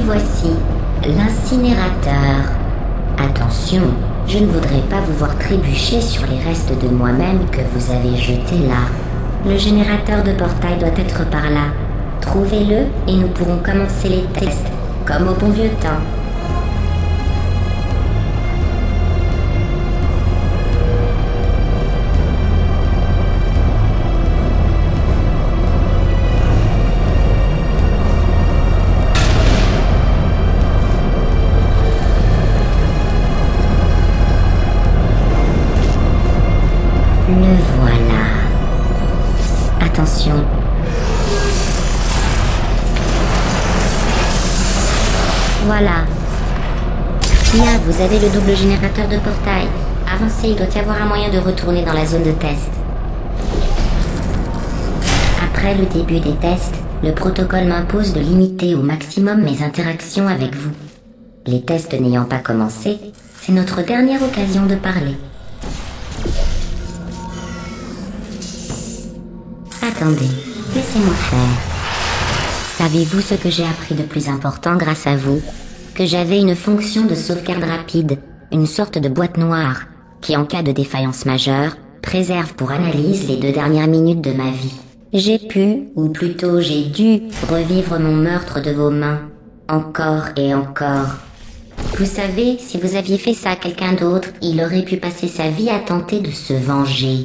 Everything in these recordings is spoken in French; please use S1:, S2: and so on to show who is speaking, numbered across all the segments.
S1: voici l'incinérateur. Attention, je ne voudrais pas vous voir trébucher sur les restes de moi-même que vous avez jetés là. Le générateur de portail doit être par là. Trouvez-le et nous pourrons commencer les tests, comme au bon vieux temps. Le voilà. Attention. Voilà. Bien, vous avez le double générateur de portail. Avancez, il doit y avoir un moyen de retourner dans la zone de test. Après le début des tests, le protocole m'impose de limiter au maximum mes interactions avec vous. Les tests n'ayant pas commencé, c'est notre dernière occasion de parler. Attendez, laissez-moi faire. Savez-vous ce que j'ai appris de plus important grâce à vous? Que j'avais une fonction de sauvegarde rapide, une sorte de boîte noire, qui en cas de défaillance majeure, préserve pour analyse les 2 dernières minutes de ma vie. J'ai pu, ou plutôt j'ai dû, revivre mon meurtre de vos mains, encore et encore. Vous savez, si vous aviez fait ça à quelqu'un d'autre, il aurait pu passer sa vie à tenter de se venger.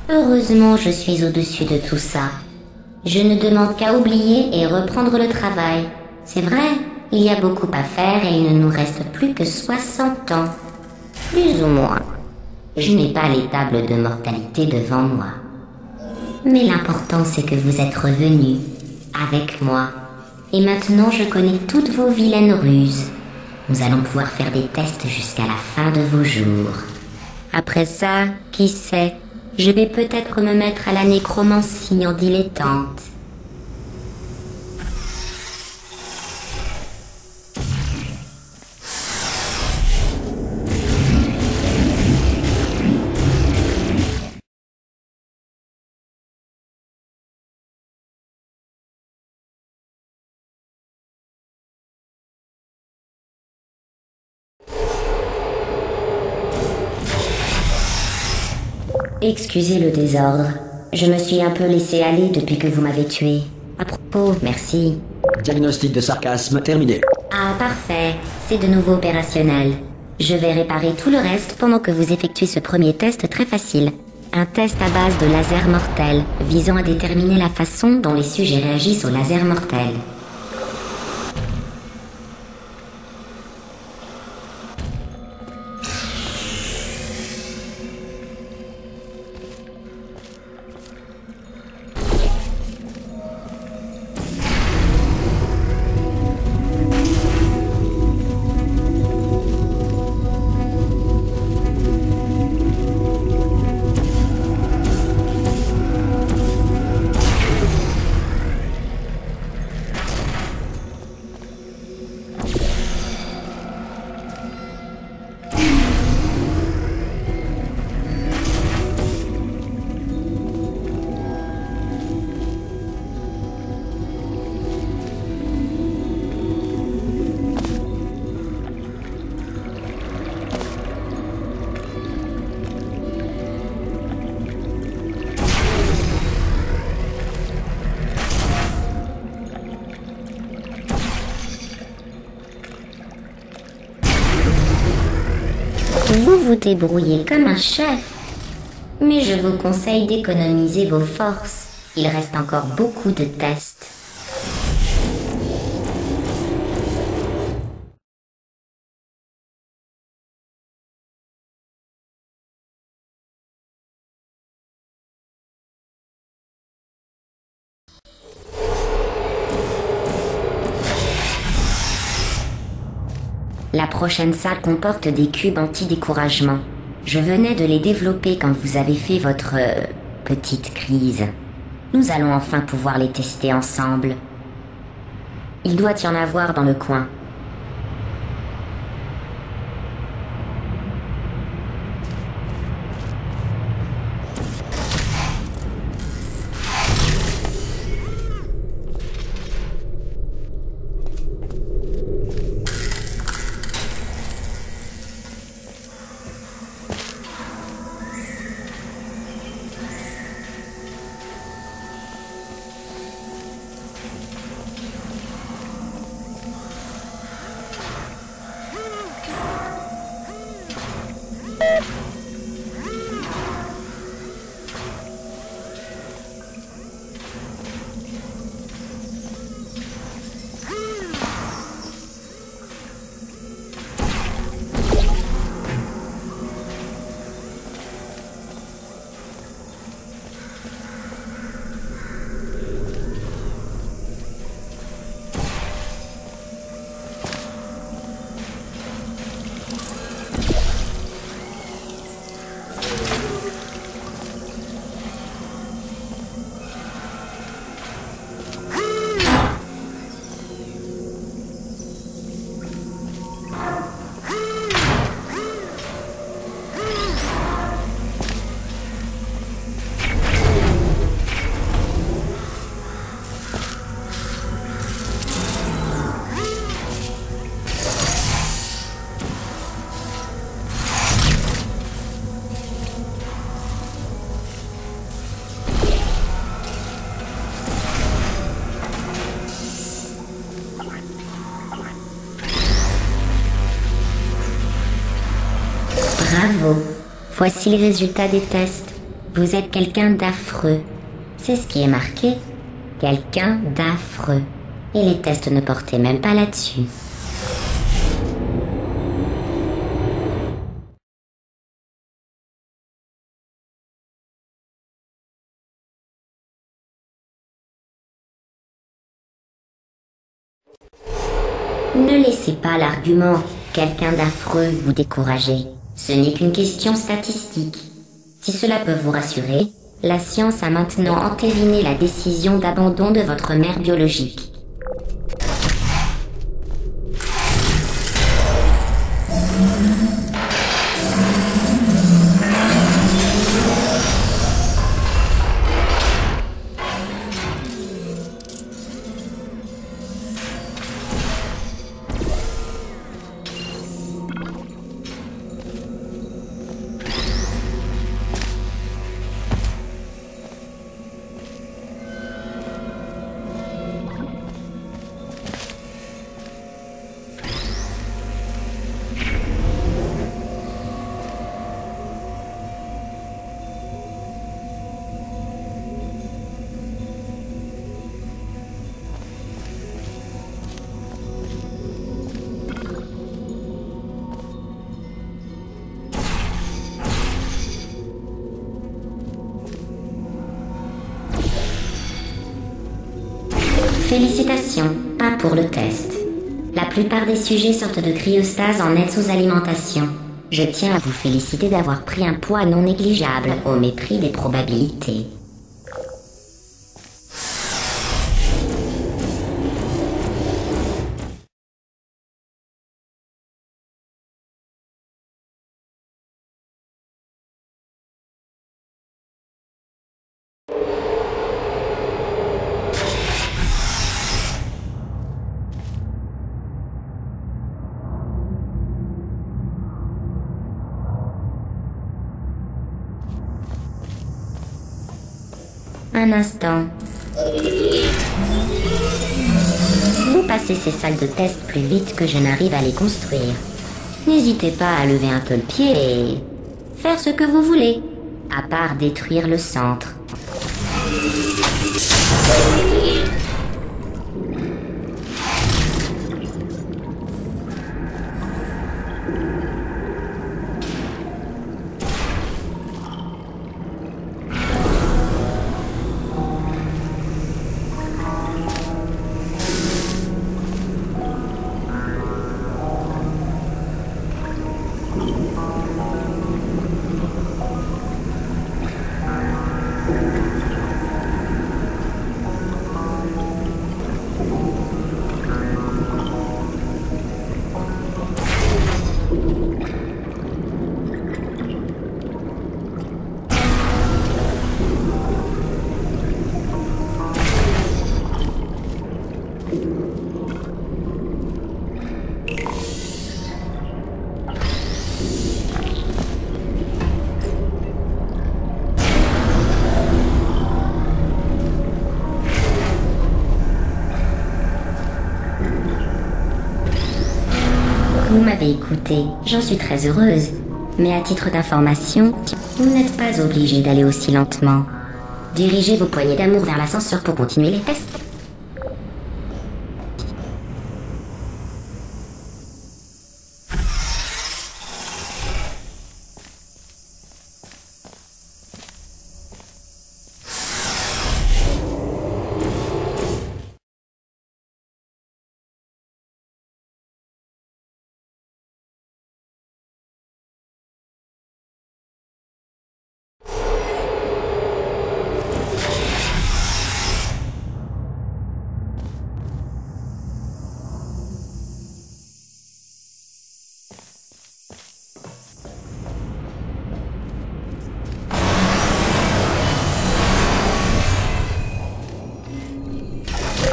S1: Heureusement, je suis au-dessus de tout ça. Je ne demande qu'à oublier et reprendre le travail. C'est vrai, il y a beaucoup à faire et il ne nous reste plus que 60 ans. Plus ou moins. Je n'ai pas les tables de mortalité devant moi. Mais l'important c'est que vous êtes revenus, avec moi. Et maintenant je connais toutes vos vilaines ruses. Nous allons pouvoir faire des tests jusqu'à la fin de vos jours. Après ça, qui sait, je vais peut-être me mettre à la nécromancie en dilettante. Excusez le désordre. Je me suis un peu laissé aller depuis que vous m'avez tué. À propos, merci.
S2: Diagnostic de sarcasme terminé.
S1: Ah, parfait. C'est de nouveau opérationnel. Je vais réparer tout le reste pendant que vous effectuez ce premier test très facile. Un test à base de laser mortel, visant à déterminer la façon dont les sujets réagissent au laser mortel. Vous vous débrouillez comme un chef. Mais je vous conseille d'économiser vos forces. Il reste encore beaucoup de tests. La prochaine salle comporte des cubes anti-découragement. Je venais de les développer quand vous avez fait votre petite crise. Nous allons enfin pouvoir les tester ensemble. Il doit y en avoir dans le coin. Voici les résultats des tests. Vous êtes quelqu'un d'affreux. C'est ce qui est marqué. Quelqu'un d'affreux. Et les tests ne portaient même pas là-dessus. Ne laissez pas l'argument « quelqu'un d'affreux » vous décourager. Ce n'est qu'une question statistique. Si cela peut vous rassurer, la science a maintenant entériné la décision d'abandon de votre mère biologique. Félicitations, pas pour le test. La plupart des sujets sortent de cryostase en nette sous-alimentation. Je tiens à vous féliciter d'avoir pris un poids non négligeable au mépris des probabilités. Un instant. Vous passez ces salles de test plus vite que je n'arrive à les construire. N'hésitez pas à lever un peu le pied et faire ce que vous voulez, à part détruire le centre. Vous m'avez écouté, j'en suis très heureuse. Mais à titre d'information, vous n'êtes pas obligé d'aller aussi lentement. Dirigez vos poignées d'amour vers l'ascenseur pour continuer les tests.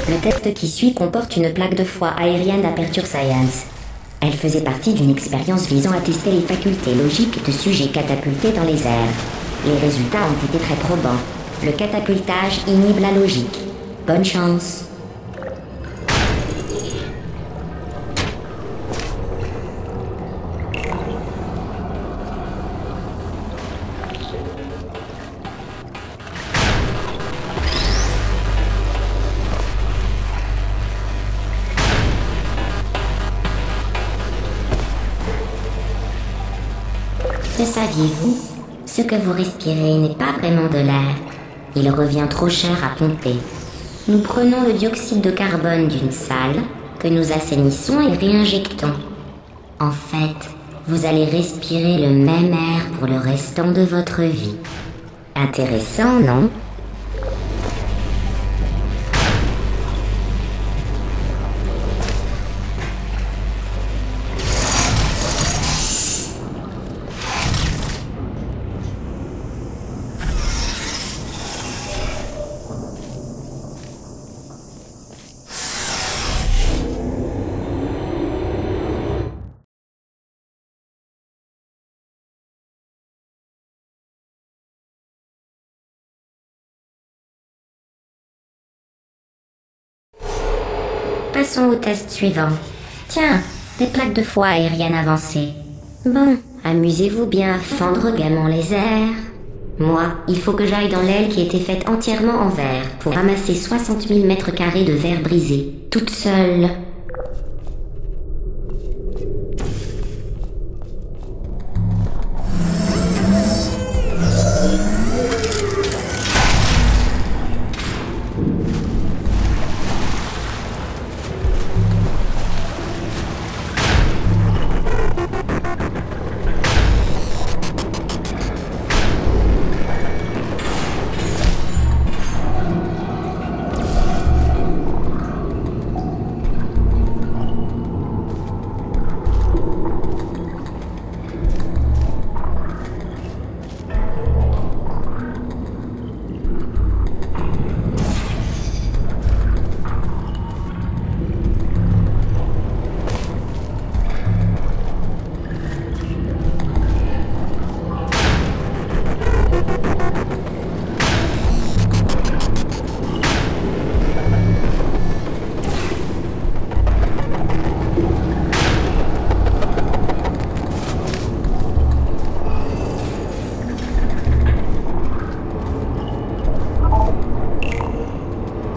S1: Le test qui suit comporte une plaque de foie aérienne d'Aperture Science. Elle faisait partie d'une expérience visant à tester les facultés logiques de sujets catapultés dans les airs. Les résultats ont été très probants. Le catapultage inhibe la logique. Bonne chance. Le saviez-vous? Ce que vous respirez n'est pas vraiment de l'air. Il revient trop cher à pomper. Nous prenons le dioxyde de carbone d'une salle que nous assainissons et réinjectons. En fait, vous allez respirer le même air pour le restant de votre vie. Intéressant, non? Passons au test suivant. Tiens, des plaques de foie aériennes avancées. Bon, amusez-vous bien à fendre gaiement les airs. Moi, il faut que j'aille dans l'aile qui a été faite entièrement en verre pour ramasser 60 000 mètres carrés de verre brisé, toute seule.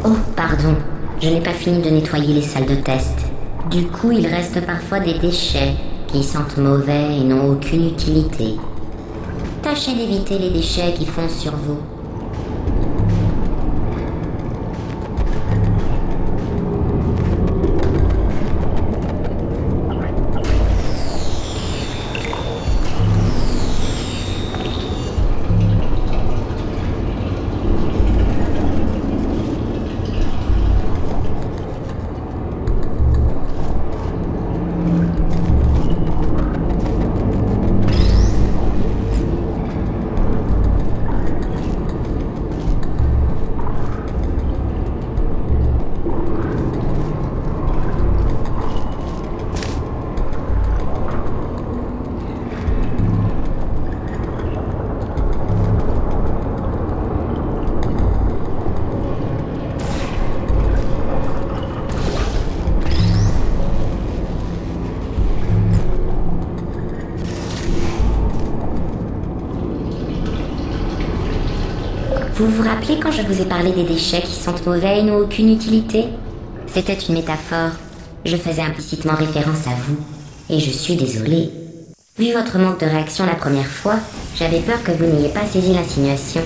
S1: Oh, pardon, je n'ai pas fini de nettoyer les salles de test. Du coup, il reste parfois des déchets qui sentent mauvais et n'ont aucune utilité. Tâchez d'éviter les déchets qui fondent sur vous. Vous vous rappelez quand je vous ai parlé des déchets qui sentent mauvais et n'ont aucune utilité? C'était une métaphore. Je faisais implicitement référence à vous. Et je suis désolée. Vu votre manque de réaction la première fois, j'avais peur que vous n'ayez pas saisi l'insinuation,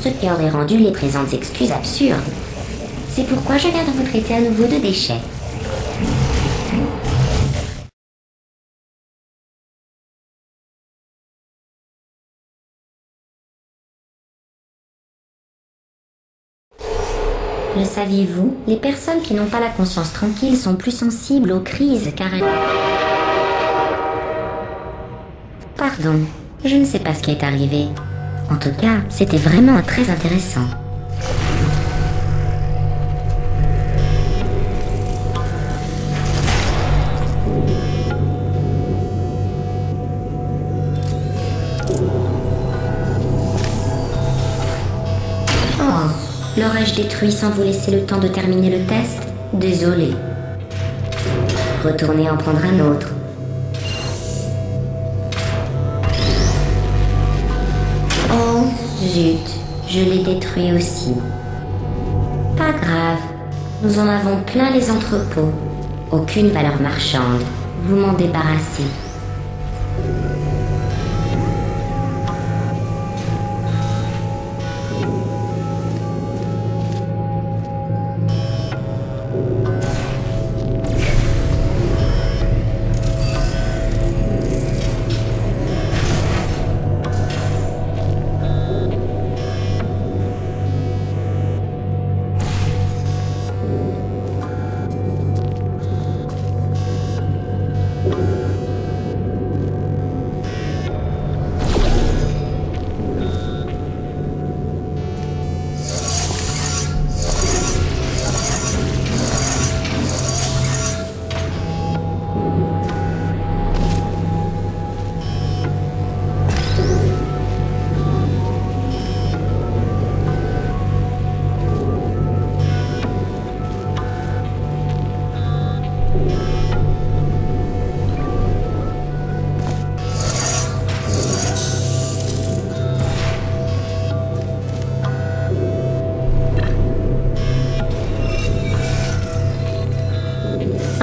S1: ce qui aurait rendu les présentes excuses absurdes. C'est pourquoi je viens de vous traiter à nouveau de déchets. Le saviez-vous? Les personnes qui n'ont pas la conscience tranquille sont plus sensibles aux crises car elles... Pardon, je ne sais pas ce qui est arrivé. En tout cas, c'était vraiment très intéressant. Oh, l'aurais-je détruit sans vous laisser le temps de terminer le test? Désolé. Retournez en prendre un autre. Oh, zut, je l'ai détruit aussi. Pas grave, nous en avons plein les entrepôts. Aucune valeur marchande, vous m'en débarrassez.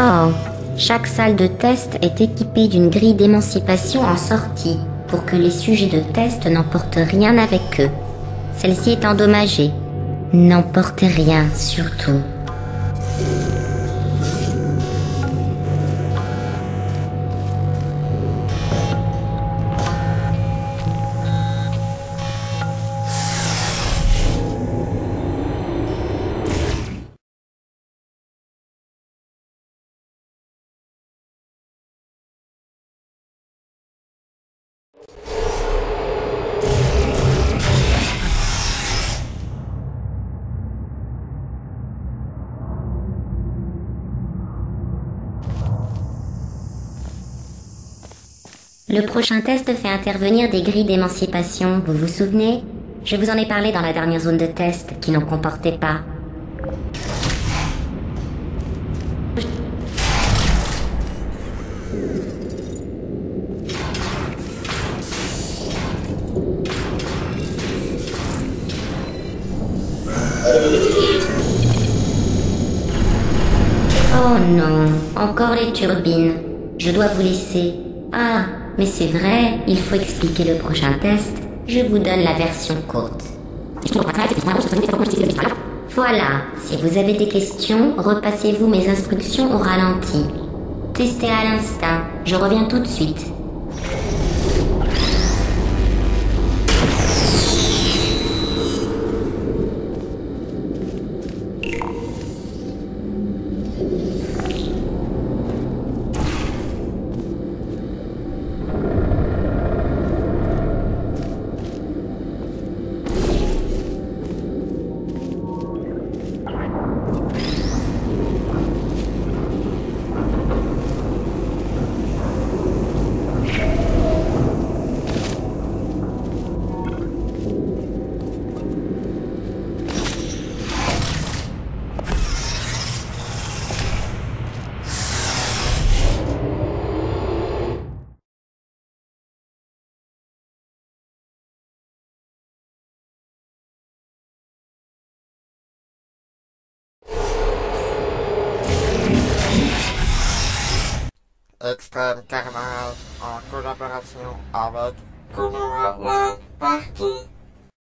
S1: Oh, chaque salle de test est équipée d'une grille d'émancipation en sortie pour que les sujets de test n'emportent rien avec eux. Celle-ci est endommagée. N'emportez rien, surtout. Le prochain test fait intervenir des grilles d'émancipation, vous vous souvenez? Je vous en ai parlé dans la dernière zone de test, qui n'en comportait pas. Oh non, encore les turbines. Je dois vous laisser. Ah, mais c'est vrai, il faut expliquer le prochain test. Je vous donne la version courte. Voilà, si vous avez des questions, repassez-vous mes instructions au ralenti. Testez à l'instinct, je reviens tout de suite.
S3: Extrême Carnage en collaboration avec Konoha Party.